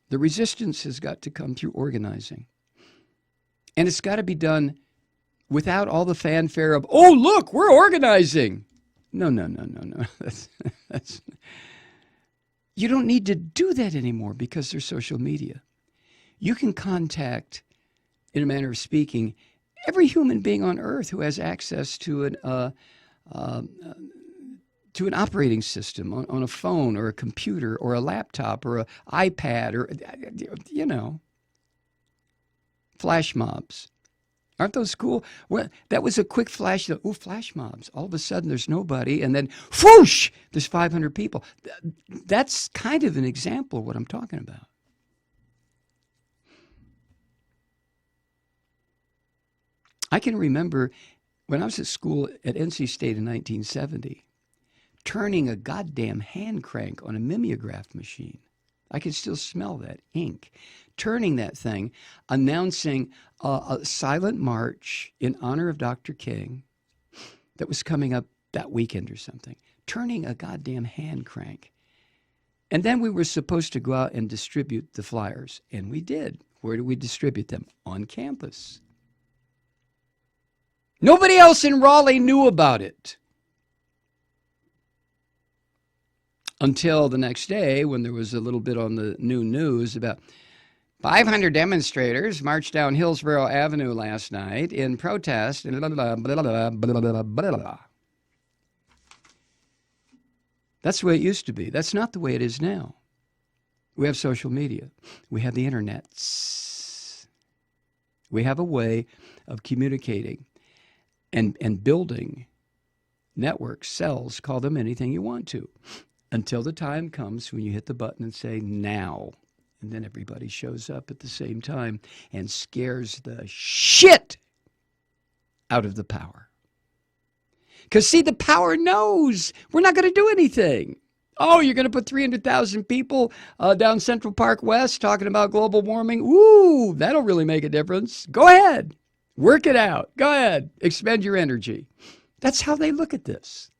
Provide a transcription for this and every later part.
The resistance has got to come through organizing. And it's got to be done without all the fanfare of, oh, look, we're organizing. No. That's, you don't need to do that anymore because there's social media. You can contact, in a manner of speaking, every human being on earth who has access to an operating system on a phone or a computer or a laptop or an iPad or, flash mobs. Aren't those cool? Well, that was a quick flash. Ooh, flash mobs. All of a sudden, there's nobody, and then, whoosh, there's 500 people. That's kind of an example of what I'm talking about. I can remember when I was at school at NC State in 1970, turning a goddamn hand crank on a mimeograph machine. I can still smell that ink. Turning that thing, announcing a silent march in honor of Dr. King that was coming up that weekend or something. Turning a goddamn hand crank. And then we were supposed to go out and distribute the flyers. And we did. Where did we distribute them? On campus. Nobody else in Raleigh knew about it. Until the next day when there was a little bit on the new news about 500 demonstrators marched down Hillsborough Avenue last night in protest. Blah, blah, blah, blah, blah, blah. That's the way it used to be. That's not the way it is now. We have social media. We have the internet. We have a way of communicating and building networks, cells, call them anything you want to, until the time comes when you hit the button and say, now. And then everybody shows up at the same time and scares the shit out of the power. Because, see, the power knows we're not going to do anything. Oh, you're going to put 300,000 people down Central Park West talking about global warming? Ooh, that'll really make a difference. Go ahead. Work it out. Go ahead. Expend your energy. That's how they look at this.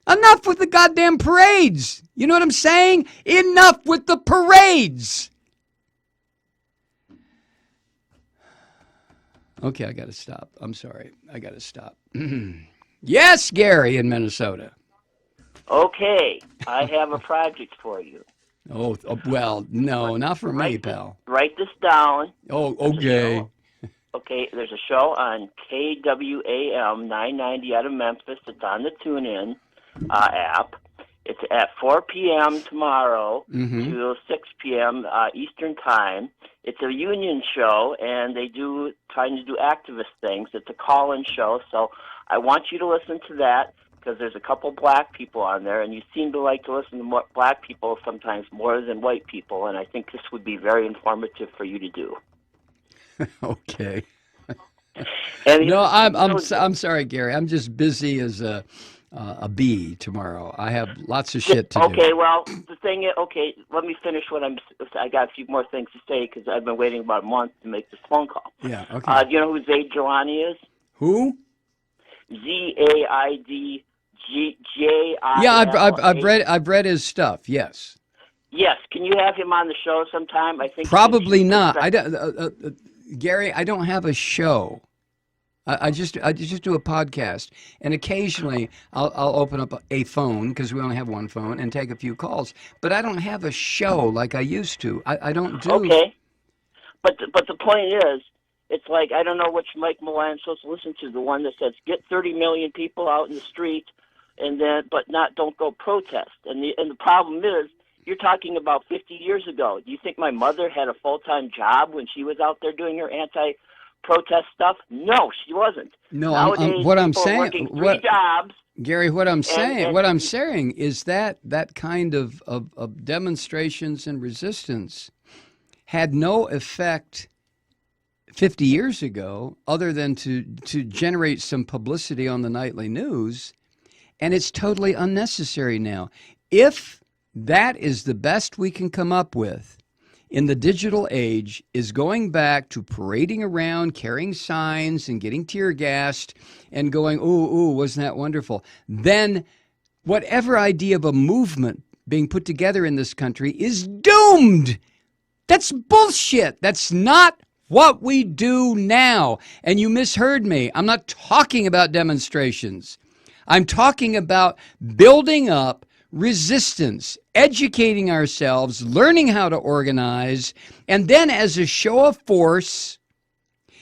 Enough with the goddamn parades. You know what I'm saying? Enough with the parades. Okay, I got to stop. I'm sorry. I got to stop. Yes, Gary in Minnesota. Okay, I have a project for you. Oh well, no, not for me, pal. Write this down. Oh, okay. Okay, there's a show on KWAM 990 out of Memphis. It's on the TuneIn app. It's at 4 p.m. tomorrow to 6 p.m. Eastern Time. It's a union show, and they trying to do activist things. It's a call-in show, so I want you to listen to that because there's a couple black people on there, and you seem to like to listen to more black people sometimes more than white people, and I think this would be very informative for you to do. Okay. And no, I'm sorry, Gary. I'm just busy as a bee tomorrow. I have lots of shit to do. Okay, well, the thing is, okay, let me finish I got a few more things to say because I've been waiting about a month to make this phone call. Yeah, okay. Do you know who Zaid Jilani is? Who? ZAIDJILANI. Yeah, I've read his stuff. Yes. Yes. Can you have him on the show sometime? I think probably not. I don't, Gary, I don't have a show. I just do a podcast, and occasionally I'll open up a phone because we only have one phone and take a few calls. But I don't have a show like I used to. I don't do. Okay. But the point is, it's like I don't know which Mike Malloy I'm supposed to listen to. The one that says get 30 million people out in the street, don't go protest. And the problem is, you're talking about 50 years ago. Do you think my mother had a full-time job when she was out there doing her anti-protest stuff? No, she wasn't. No, nowadays, what I'm saying, working three jobs. Gary, what I'm saying is that kind of demonstrations and resistance had no effect 50 years ago, other than to generate some publicity on the nightly news, and it's totally unnecessary now. If that is the best we can come up with in the digital age, is going back to parading around, carrying signs and getting tear gassed and going, ooh, wasn't that wonderful? Then whatever idea of a movement being put together in this country is doomed. That's bullshit. That's not what we do now. And you misheard me. I'm not talking about demonstrations. I'm talking about building up resistance, educating ourselves, learning how to organize, and then as a show of force,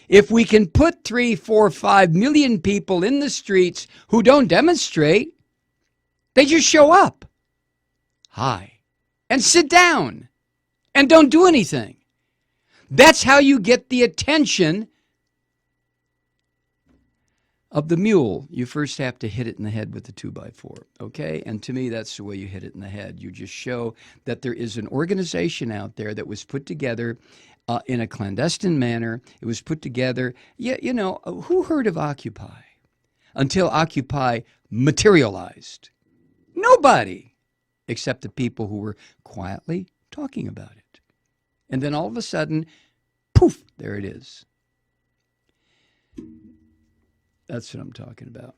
if we can put 3, 4, 5 million people in the streets who don't demonstrate, they just show up. Hi. And sit down. And don't do anything. That's how you get the attention of the mule. You first have to hit it in the head with the 2x4, okay? And to me, that's the way you hit it in the head. You just show that there is an organization out there that was put together in a clandestine manner. It was put together, you know, who heard of Occupy until Occupy materialized? Nobody, except the people who were quietly talking about it. And then all of a sudden, poof, there it is. That's what I'm talking about.